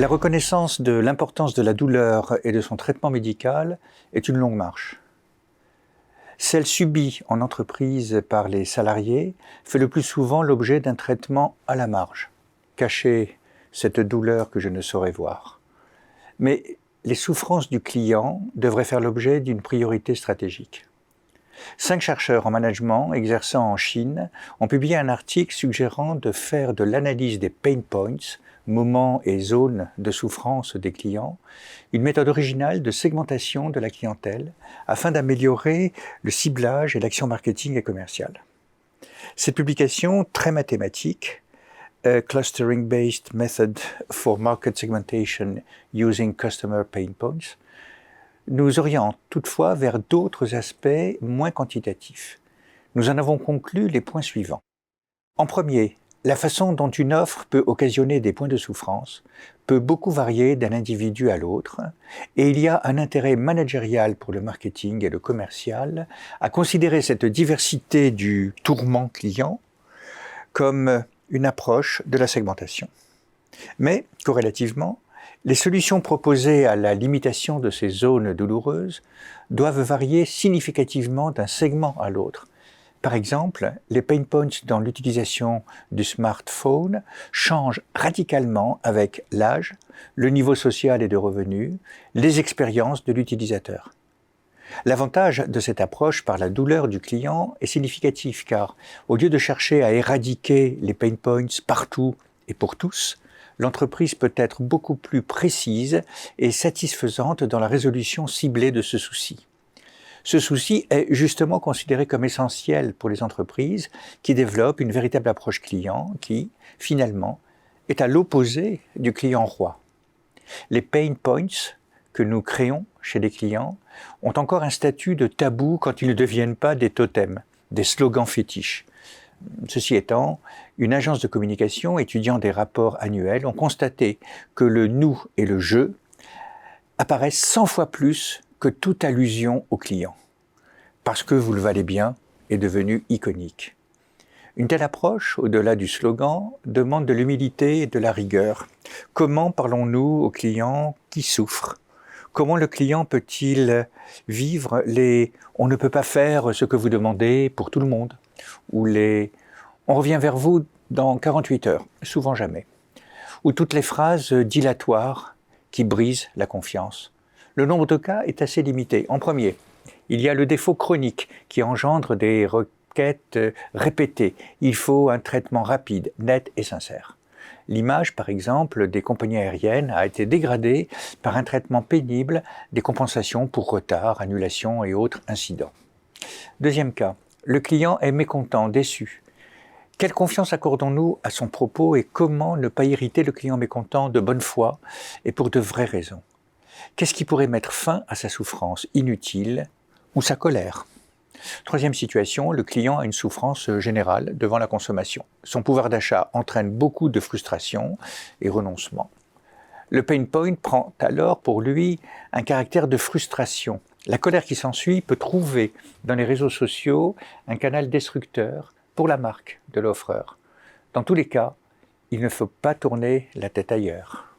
La reconnaissance de l'importance de la douleur et de son traitement médical est une longue marche. Celle subie en entreprise par les salariés fait le plus souvent l'objet d'un traitement à la marge. Cacher cette douleur que je ne saurais voir. Mais les souffrances du client devraient faire l'objet d'une priorité stratégique. 5 chercheurs en management exerçant en Chine ont publié un article suggérant de faire de l'analyse des pain points, moments et zones de souffrance des clients, une méthode originale de segmentation de la clientèle afin d'améliorer le ciblage et l'action marketing et commerciale. Cette publication très mathématique, A Clustering-Based Method for Market Segmentation Using Customer Pain Points, nous oriente toutefois vers d'autres aspects moins quantitatifs. Nous en avons conclu les points suivants. En premier, la façon dont une offre peut occasionner des points de souffrance peut beaucoup varier d'un individu à l'autre, et il y a un intérêt managérial pour le marketing et le commercial à considérer cette diversité du tourment client comme une approche de la segmentation. Mais, corrélativement, les solutions proposées à la limitation de ces zones douloureuses doivent varier significativement d'un segment à l'autre. Par exemple, les pain points dans l'utilisation du smartphone changent radicalement avec l'âge, le niveau social et de revenus, les expériences de l'utilisateur. L'avantage de cette approche par la douleur du client est significatif car, au lieu de chercher à éradiquer les pain points partout et pour tous, l'entreprise peut être beaucoup plus précise et satisfaisante dans la résolution ciblée de ce souci. Ce souci est justement considéré comme essentiel pour les entreprises qui développent une véritable approche client qui, finalement, est à l'opposé du client roi. Les pain points que nous créons chez les clients ont encore un statut de tabou quand ils ne deviennent pas des totems, des slogans fétiches. Ceci étant, une agence de communication étudiant des rapports annuels ont constaté que le « nous » et le « je » apparaissent 100 fois plus que toute allusion au client, parce que vous le valez bien est devenu iconique. Une telle approche, au-delà du slogan, demande de l'humilité et de la rigueur. Comment parlons-nous au client qui souffre ? Comment le client peut-il vivre les « on ne peut pas faire ce que vous demandez pour tout le monde » ou les « on revient vers vous dans 48 heures », souvent jamais, ou toutes les phrases dilatoires qui brisent la confiance. Le nombre de cas est assez limité. En premier, il y a le défaut chronique qui engendre des requêtes répétées. Il faut un traitement rapide, net et sincère. L'image, par exemple, des compagnies aériennes a été dégradée par un traitement pénible des compensations pour retard, annulation et autres incidents. Deuxième cas, le client est mécontent, déçu. Quelle confiance accordons-nous à son propos et comment ne pas irriter le client mécontent de bonne foi et pour de vraies raisons ? Qu'est-ce qui pourrait mettre fin à sa souffrance inutile ou sa colère ? Troisième situation, le client a une souffrance générale devant la consommation. Son pouvoir d'achat entraîne beaucoup de frustration et renoncement. Le pain point prend alors pour lui un caractère de frustration. La colère qui s'ensuit peut trouver dans les réseaux sociaux un canal destructeur pour la marque de l'offreur. Dans tous les cas, il ne faut pas tourner la tête ailleurs.